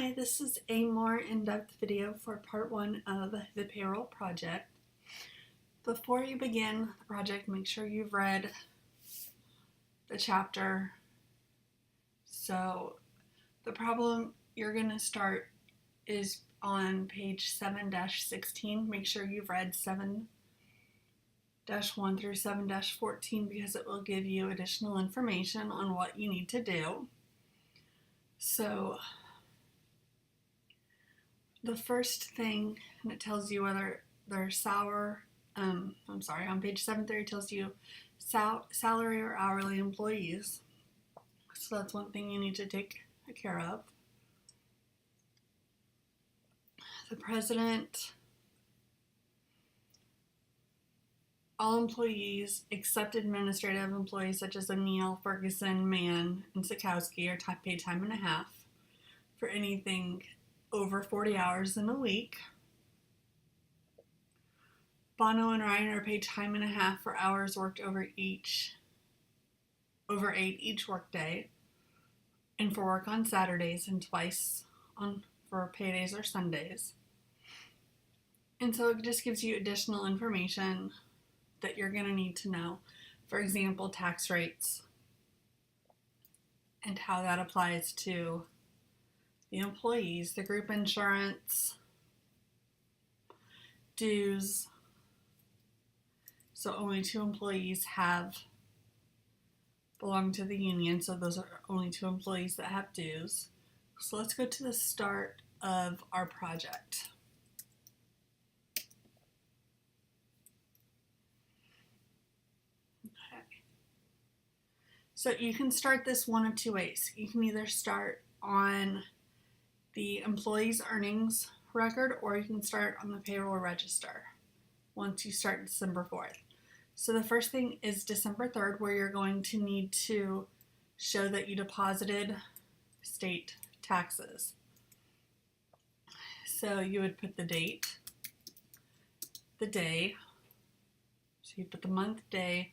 Hi, this is a more in-depth video for part 1 of the payroll project. Before you begin the project, make sure you've read the chapter. So the problem you're going to start is on page 7-16. Make sure you've read 7-1 through 7-14 because it will give you additional information on what you need to do. So the first thing, and it tells you whether they're on page 730 it tells you salary or hourly employees. So that's one thing you need to take care of. The president, all employees except administrative employees such as O'Neill, Ferguson, Mann, and Sikowski are paid time and a half for anything over 40 hours in a week. Bono and Ryan are paid time and a half for hours worked over 8 each workday, and for work on Saturdays and twice for paydays or Sundays. And so it just gives you additional information that you're going to need to know. For example, tax rates and how that applies to the employees, the group insurance, dues. So only 2 employees belong to the union, so those are only 2 employees that have dues. So let's go to the start of our project. Okay. So you can start this one of 2 ways. You can either start on the employee's earnings record, or you can start on the payroll register once you start December 4th. So the first thing is December 3rd, where you're going to need to show that you deposited state taxes. So you would put the date, the day, so you put the month, day,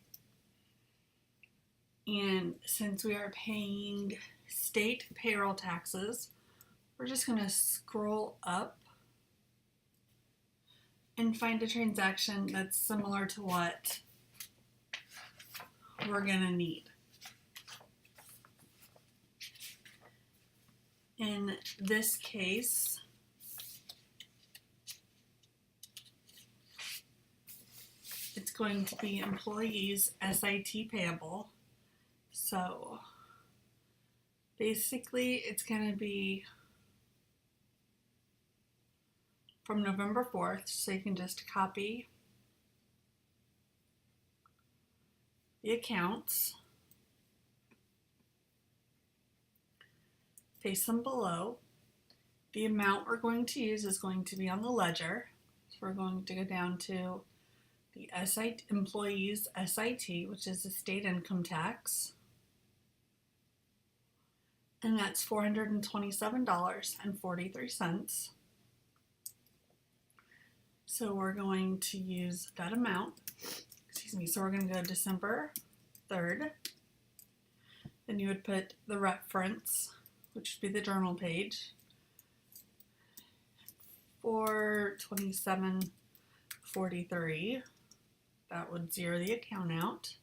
and since we are paying state payroll taxes, we're just going to scroll up and find a transaction that's similar to what we're going to need. In this case, it's going to be employees SIT payable. So basically it's going to be from November 4th, so you can just copy the accounts, paste them below. The amount we're going to use is going to be on the ledger. So we're going to go down to the employees SIT, which is the state income tax, and that's $427.43. So we're going to use that amount. So we're going to go December 3rd. Then you would put the reference, which would be the journal page, 427.43. That would zero the account out.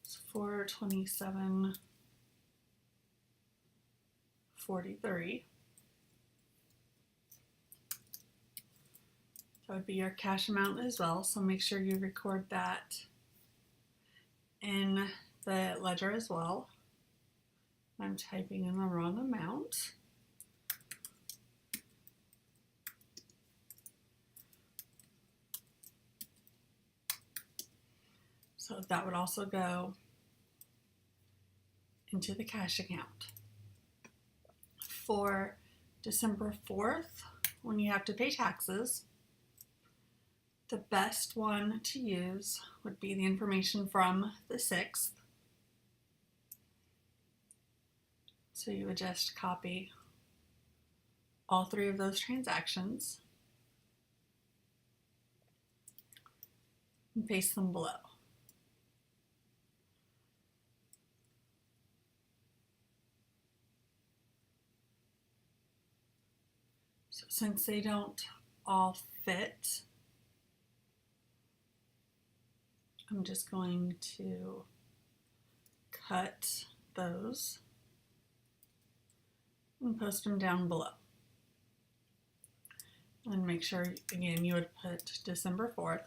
So 427.43. That would be your cash amount as well, so make sure you record that in the ledger as well. I'm typing in the wrong amount. So that would also go into the cash account. For December 4th, when you have to pay taxes, the best one to use would be the information from the 6th. So you would just copy all 3 of those transactions and paste them below. So since they don't all fit, I'm just going to cut those and post them down below. And make sure, again, you would put December 4th.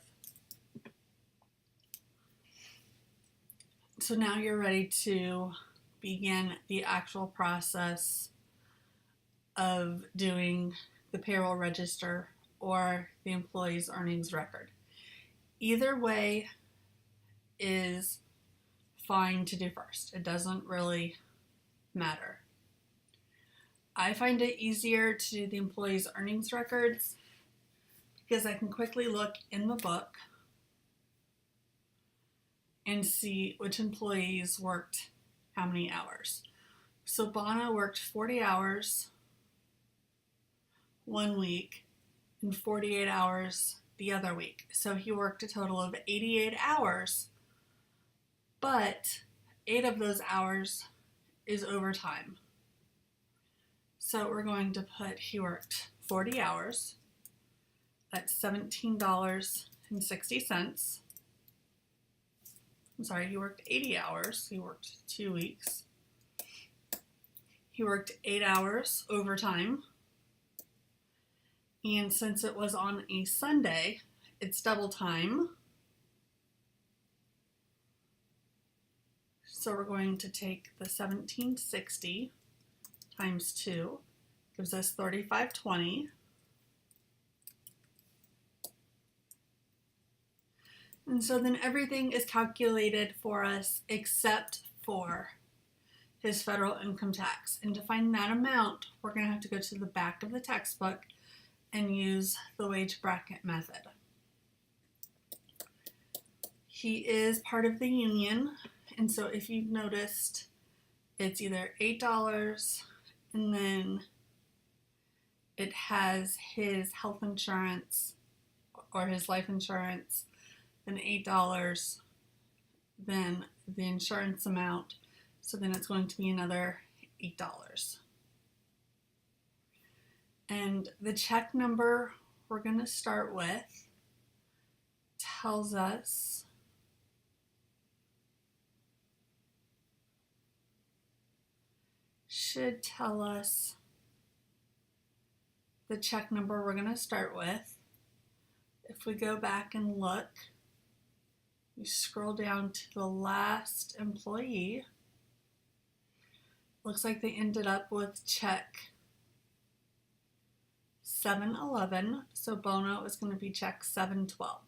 So now you're ready to begin the actual process of doing the payroll register or the employee's earnings record. Either way is fine to do first. It doesn't really matter. I find it easier to do the employee's earnings records because I can quickly look in the book and see which employees worked how many hours. So Bono worked 40 hours one week and 48 hours the other week. So he worked a total of 88 hours, but 8 of those hours is overtime. So we're going to put he worked 40 hours. That's $17.60. I'm sorry, he worked 80 hours. He worked 2 weeks. He worked 8 hours overtime. And since it was on a Sunday, it's double time. So we're going to take the $17.60 times 2, gives us $35.20. And so then everything is calculated for us except for his federal income tax. And to find that amount, we're going to have to go to the back of the textbook and use the wage bracket method. He is part of the union, and so if you've noticed, it's either $8 and then it has his health insurance or his life insurance, then $8, then the insurance amount, so then it's going to be another $8. And the check number we're going to start with tells us should tell us the check number we're going to start with. If we go back and look, we scroll down to the last employee. Looks like they ended up with check 711, so Bono is going to be check 712.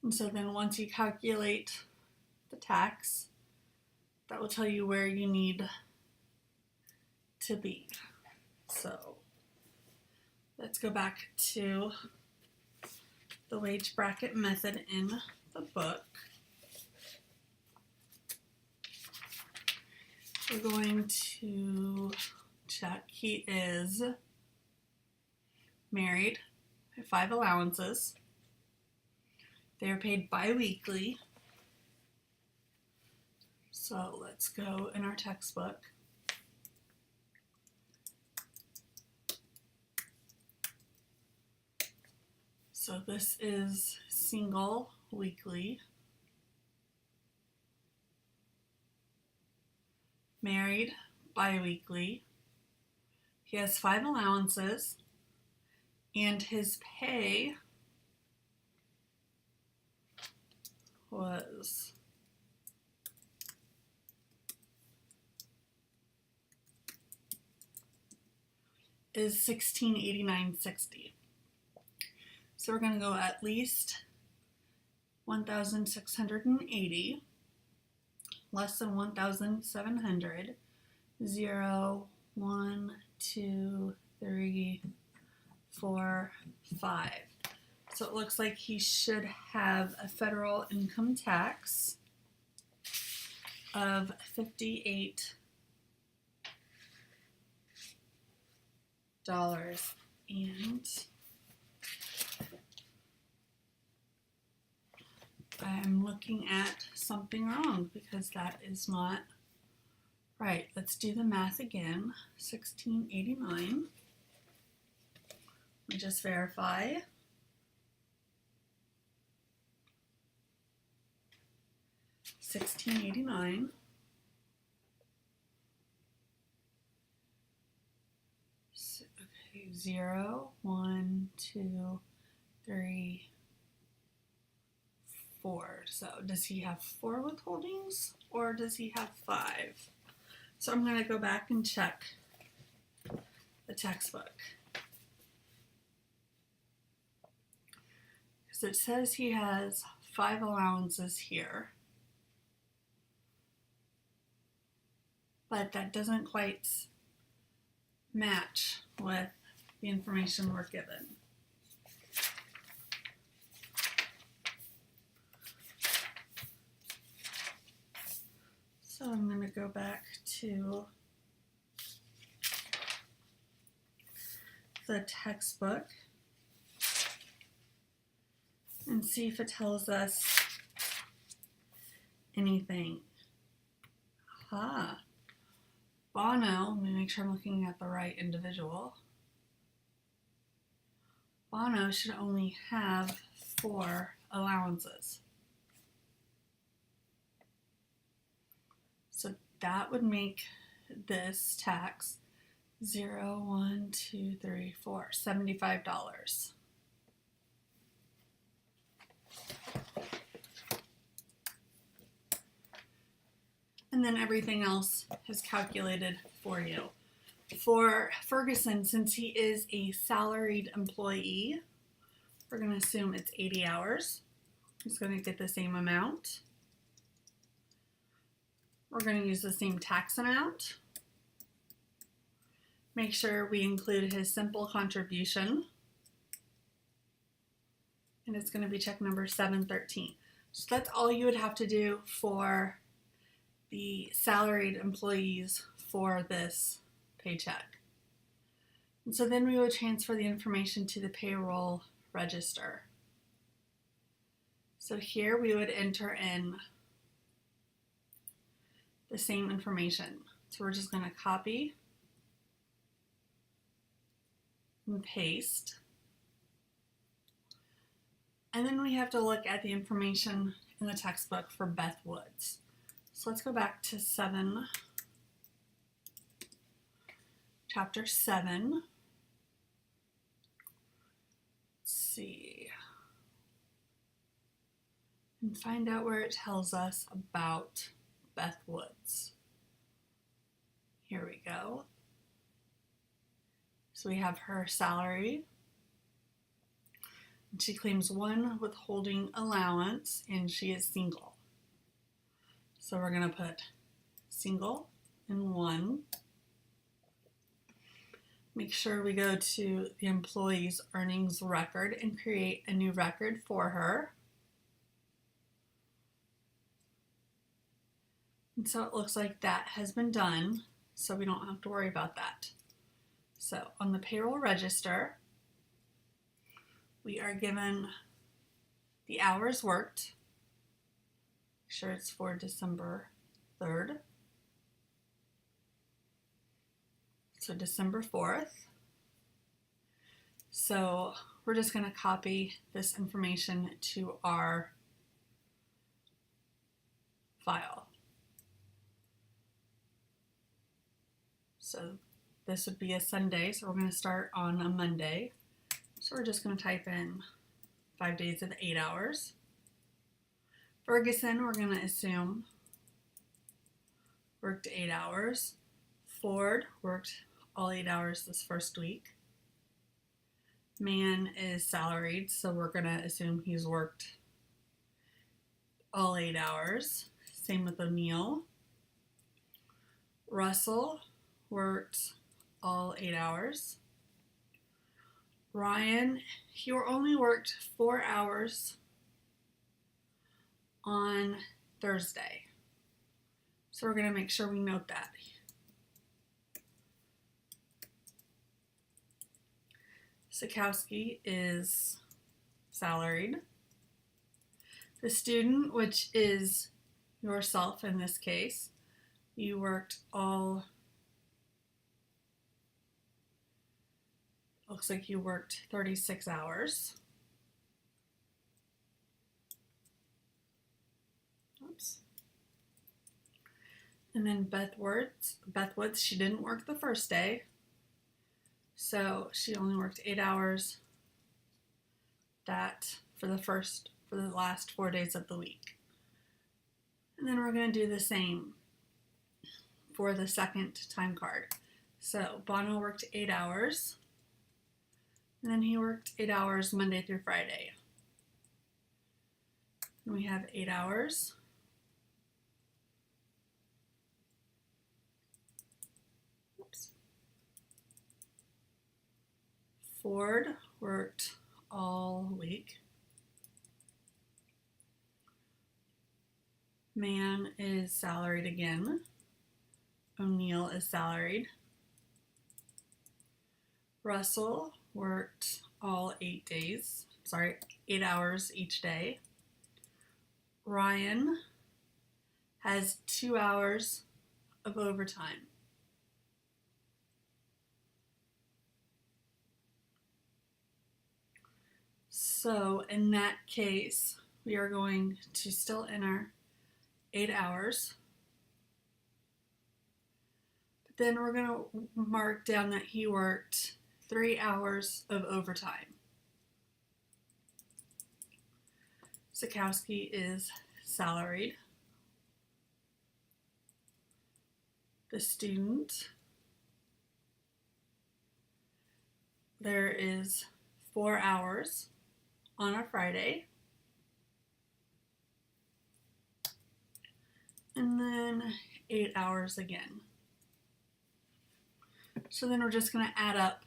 And so then once you calculate the tax, that will tell you where you need to be. So let's go back to the wage bracket method in the book. We're going to check he is married, 5 allowances. They are paid bi-weekly. So let's go in our textbook. So this is single weekly. Married bi-weekly. He has 5 allowances, and his pay was is $1689.60. So we're going to go at least 1,680, less than 1,700, 0, 1, 2, 3, 4, 5. So it looks like he should have a federal income tax of $58 and I'm looking at something wrong because that is not Right, let's do the math again. 1689. Let me just verify. $16.89. Okay, 0, 1, 2, 3, 4. So does he have 4 withholdings or does he have 5? So I'm going to go back and check the textbook. Because it says he has 5 allowances here. But that doesn't quite match with the information we're given. So I'm going to go back to the textbook and see if it tells us anything. Bono, let me make sure I'm looking at the right individual. Bono should only have 4 allowances. So that would make this tax 0, 1, 2, 3, 4, $75. And then everything else is calculated for you. For Ferguson, since he is a salaried employee, we're going to assume it's 80 hours. He's going to get the same amount. We're going to use the same tax amount. Make sure we include his simple contribution. And it's going to be check number 713. So that's all you would have to do for the salaried employees for this paycheck. And so then we would transfer the information to the payroll register. So here we would enter in the same information. So we're just going to copy and paste. And then we have to look at the information in the textbook for Beth Woods. So let's go back to chapter 7. Let's see. And find out where it tells us about Beth Woods. Here we go. So we have her salary. And she claims 1 withholding allowance and she is single. So we're going to put single and 1. Make sure we go to the employee's earnings record and create a new record for her. And so it looks like that has been done, so we don't have to worry about that. So on the payroll register, we are given the hours worked. Sure it's for December 3rd. So December 4th. So we're just going to copy this information to our file. So this would be a Sunday, so we're going to start on a Monday. So we're just going to type in 5 days of 8 hours. Ferguson, we're going to assume worked 8 hours. Ford worked all 8 hours this first week. Mann is salaried, so we're going to assume he's worked all 8 hours. Same with O'Neill. Russell worked all 8 hours. Ryan, he only worked 4 hours on Thursday. So we're going to make sure we note that. Sikowski is salaried. The student, which is yourself in this case, you worked all, looks like you worked 36 hours. Oops. And then Beth Woods, she didn't work the first day, so she only worked 8 hours for the last 4 days of the week. And then we're going to do the same for the second time card. So Bono worked 8 hours, and then he worked 8 hours Monday through Friday. And we have 8 hours. Oops. Ford worked all week. Mann is salaried again. O'Neill is salaried. Russell worked all 8 hours each day. Ryan has 2 hours of overtime. So in that case, we are going to still enter 8 hours. But then we're going to mark down that he worked 3 hours of overtime. Sikowski is salaried. The student, there is 4 hours on a Friday. And then 8 hours again. So then we're just going to add up.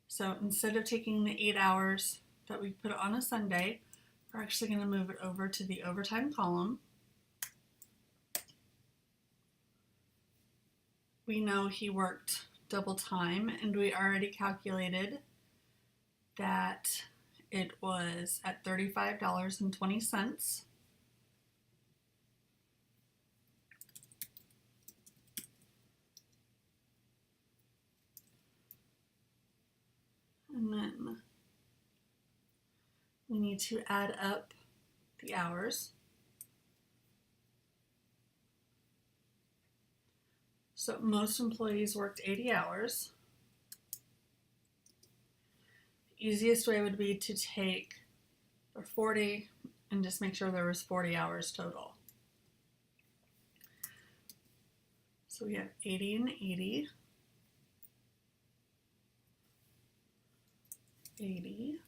So instead of taking the 8 hours that we put on a Sunday, we're actually going to move it over to the overtime column. We know he worked double time, and we already calculated that it was at $35.20. And then we need to add up the hours. So most employees worked 80 hours. The easiest way would be to take the 40 and just make sure there was 40 hours total. So we have 80 and 80. 80.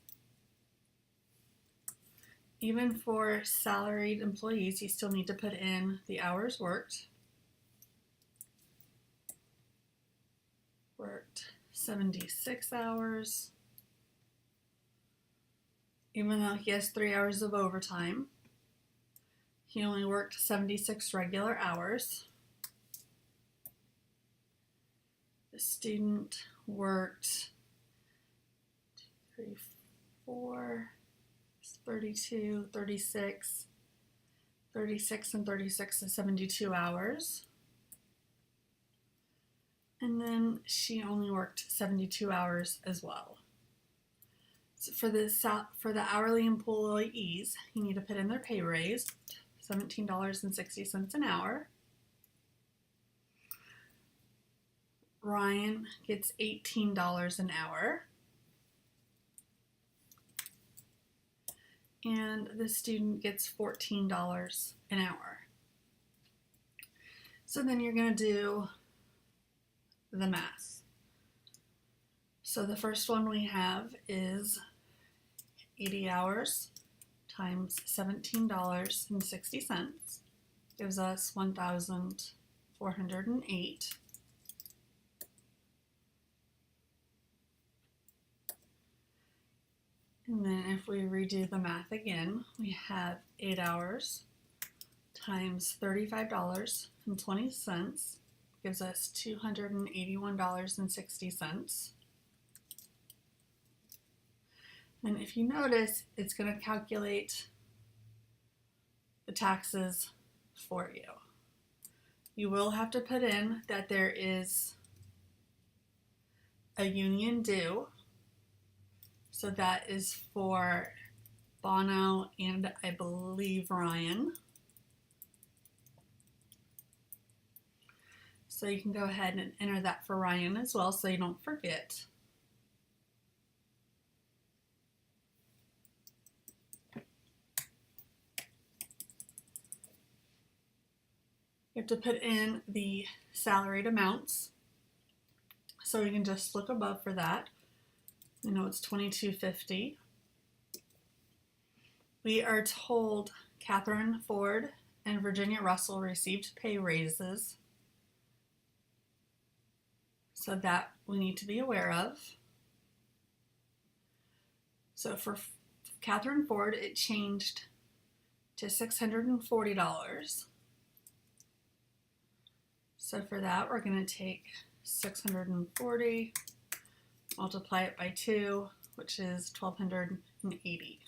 Even for salaried employees, you still need to put in the hours worked. Worked 76 hours. Even though he has 3 hours of overtime, he only worked 76 regular hours. The student worked 3, 4, 32, 36, 36 and 36 is 72 hours. And then she only worked 72 hours as well. So for the hourly employees, you need to put in their pay raise, $17.60 an hour. Ryan gets $18 an hour. And the student gets $14 an hour. So then you're going to do the math. So the first one we have is 80 hours times $17.60 gives us 1,408. And then if we redo the math again, we have 8 hours times $35.20 gives us $281.60. And if you notice, it's going to calculate the taxes for you. You will have to put in that there is a union due. So that is for Bono and I believe Ryan. So you can go ahead and enter that for Ryan as well so you don't forget. You have to put in the salaried amounts. So you can just look above for that. You know it's $22.50. We are told Catherine Ford and Virginia Russell received pay raises. So that we need to be aware of. So for Catherine Ford, it changed to $640. So for that, we're going to take 640, multiply it by 2, which is 1,280.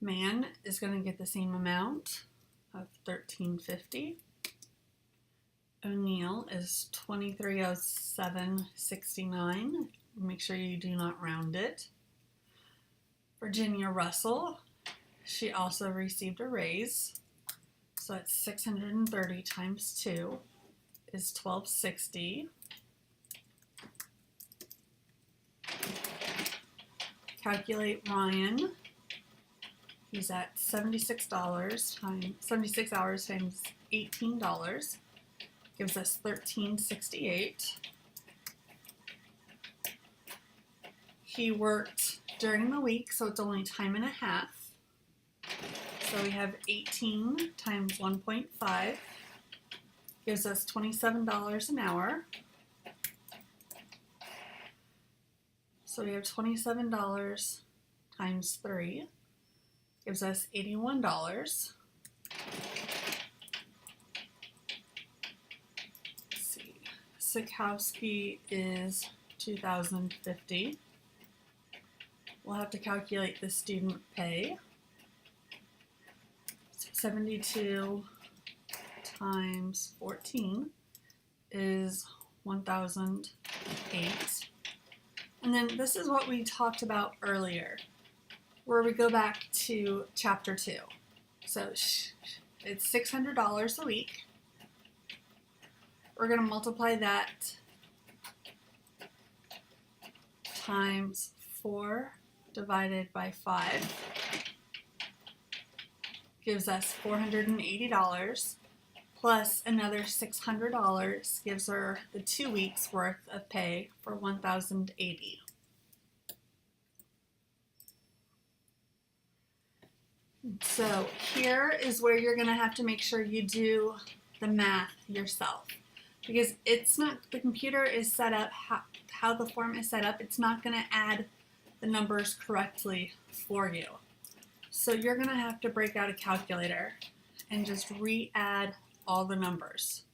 Man is going to get the same amount of $1,350. O'Neill is $2307.69. Make sure you do not round it. Virginia Russell, she also received a raise. So it's 630 times 2 is $1,260. Calculate Ryan. He's at $76 times 76 hours times $18. Gives us $1,368. He worked during the week, so it's only time and a half. So we have 18 times 1.5 gives us $27 an hour. So we have $27 times 3 gives us $81. Sikowski is $2,050. We'll have to calculate the student pay. 72 times 14 is 1,008. And then this is what we talked about earlier, where we go back to chapter 2. So it's $600 a week. We're going to multiply that times 4 divided by 5 gives us $480 plus another $600 gives her the 2 weeks worth of pay for $1,080. So here is where you're going to have to make sure you do the math yourself. Because it's not, the computer is set up, how the form is set up, it's not going to add the numbers correctly for you. So you're going to have to break out a calculator and just re-add all the numbers.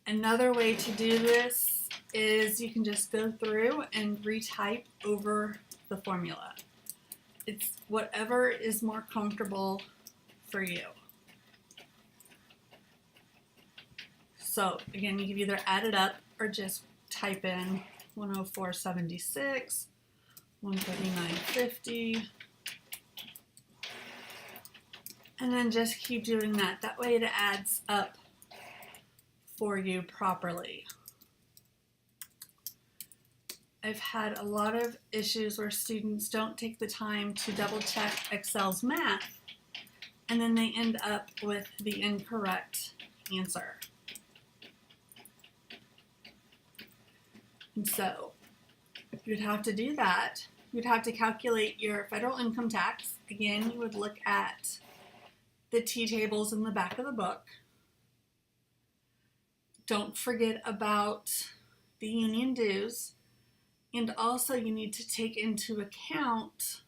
Another way to do this is you can just go through and retype over the formula. It's whatever is more comfortable for you. So again, you can either add it up or just type in 104.76, 139.50, and then just keep doing that. That way it adds up for you properly. I've had a lot of issues where students don't take the time to double check Excel's math, and then they end up with the incorrect answer. And so you'd have to do that. You'd have to calculate your federal income tax. Again, you would look at the T-tables in the back of the book. Don't forget about the union dues. And also you need to take into account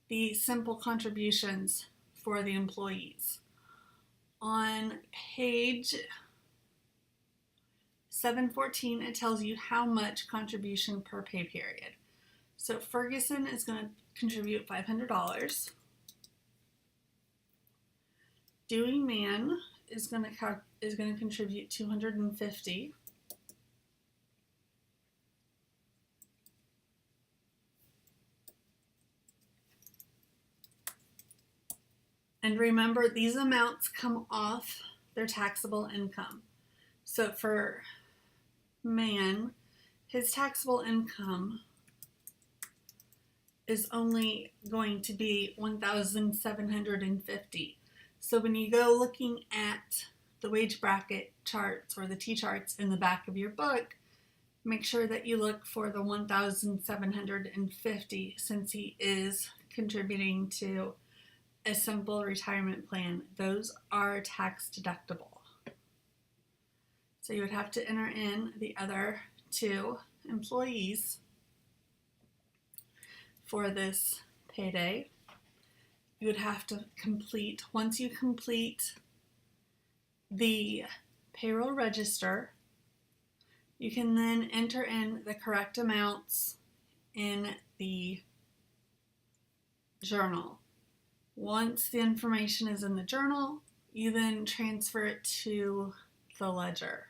the simple contributions for the employees. On page 714, it tells you how much contribution per pay period. So Ferguson is going to contribute $500. Dewey Man is going to contribute $250. And remember, these amounts come off their taxable income. So for Man, his taxable income is only going to be $1,750. So when you go looking at the wage bracket charts or the T-charts in the back of your book, make sure that you look for the $1,750 since he is contributing to a simple retirement plan. Those are tax deductible. So you would have to enter in the other two employees for this payday. You would have to complete, once you complete the payroll register, you can then enter in the correct amounts in the journal. Once the information is in the journal, you then transfer it to the ledger.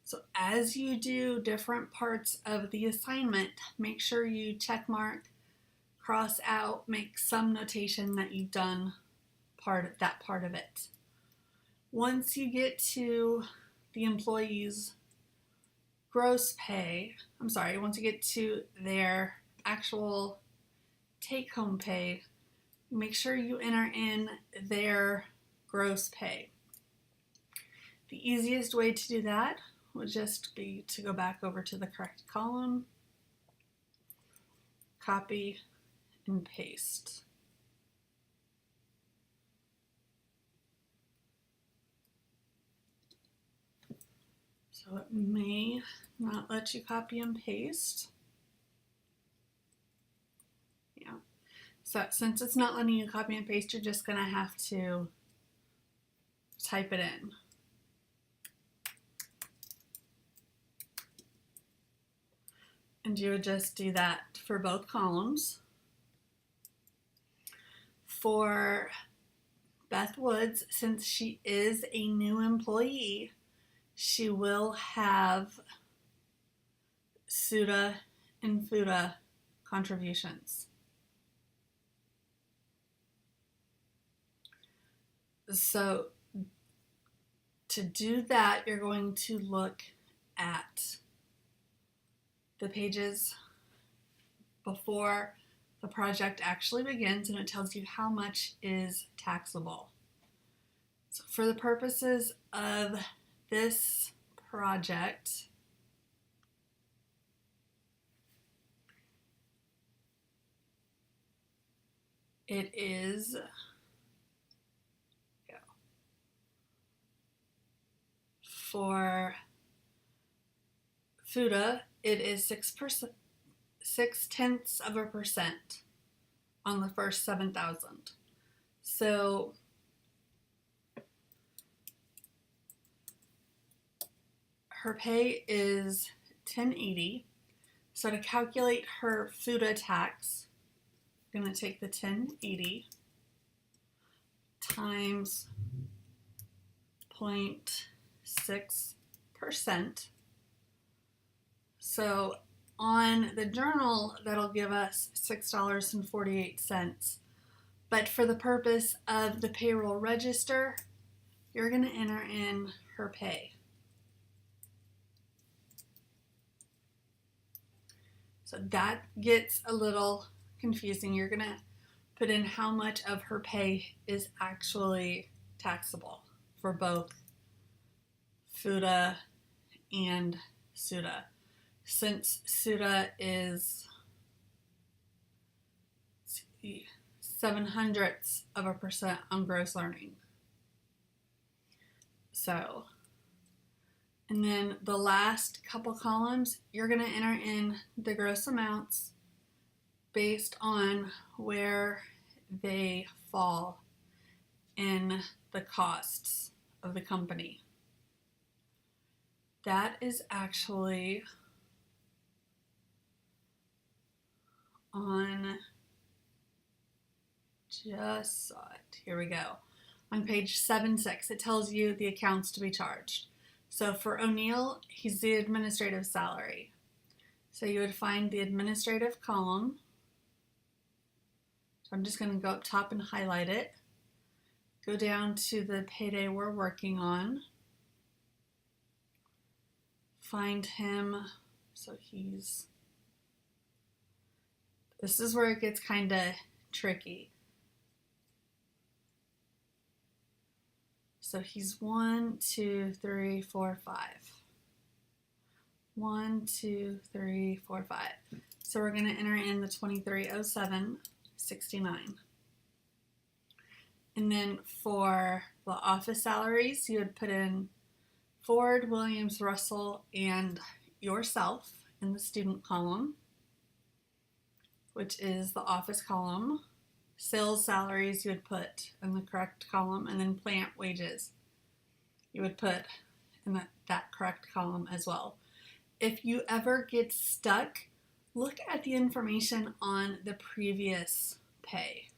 So as you do different parts of the assignment, make sure you check mark, cross out, make some notation that you've done that part of it. Once you get to the employee's gross pay, once you get to their actual take-home pay, make sure you enter in their gross pay. The easiest way to do that would just be to go back over to the correct column, copy, and paste. So it may not let you copy and paste. Yeah. So since it's not letting you copy and paste, you're just going to have to type it in. And you would just do that for both columns. For Beth Woods, since she is a new employee, she will have SUTA and FUTA contributions. So to do that, you're going to look at the pages before the project actually begins, and it tells you how much is taxable. So for the purposes of this project, it is for FUTA, it is 6%, 0.6% on the first 7,000. So her pay is $10.80. So to calculate her FUTA tax, I'm going to take the $10.80 times 0.6%. So on the journal, that'll give us $6.48. But for the purpose of the payroll register, you're going to enter in her pay. So that gets a little confusing. You're going to put in how much of her pay is actually taxable for both FUTA and SUTA. Since SUTA is 0.07% on gross earning. So, and then the last couple columns, you're going to enter in the gross amounts based on where they fall in the costs of the company. That is actually on, just saw it, here we go, On page 7-6, it tells you the accounts to be charged. So for O'Neill, he's the administrative salary. So you would find the administrative column. So I'm just going to go up top and highlight it. Go down to the payday we're working on. Find him. So this is where it gets kind of tricky. So he's 1, 2, 3, 4, 5. 1, 2, 3, 4, 5. So we're going to enter in the 2307.69. And then for the office salaries, you would put in Ford, Williams, Russell, and yourself in the student column, which is the office column. Sales salaries you would put in the correct column, and then plant wages you would put in that correct column as well. If you ever get stuck, look at the information on the previous pay.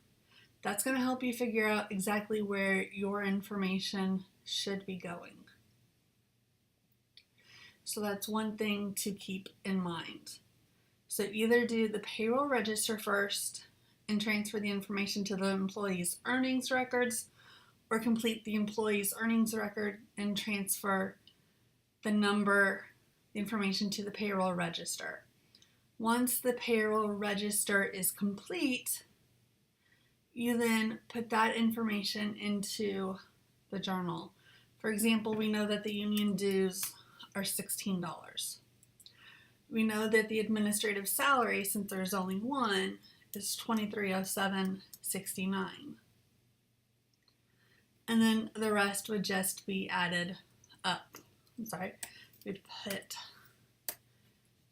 That's going to help you figure out exactly where your information should be going. So that's one thing to keep in mind. So either do the payroll register first and transfer the information to the employee's earnings records, or complete the employee's earnings record and transfer the information to the payroll register. Once the payroll register is complete, you then put that information into the journal. For example, we know that the union dues are $16. We know that the administrative salary, since there's only one, is $2307.69. And then the rest would just be added up. We'd put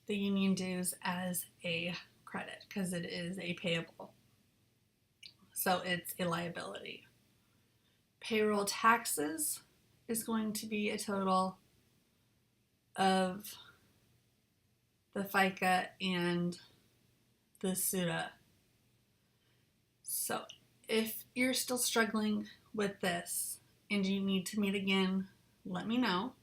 the union dues as a credit because it is a payable. So it's a liability. Payroll taxes is going to be a total of the FICA and the SUTA. So if you're still struggling with this and you need to meet again, let me know.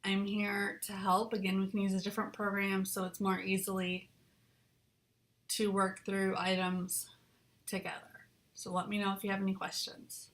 I'm here to help. Again, we can use a different program so it's more easily to work through items together. So let me know if you have any questions.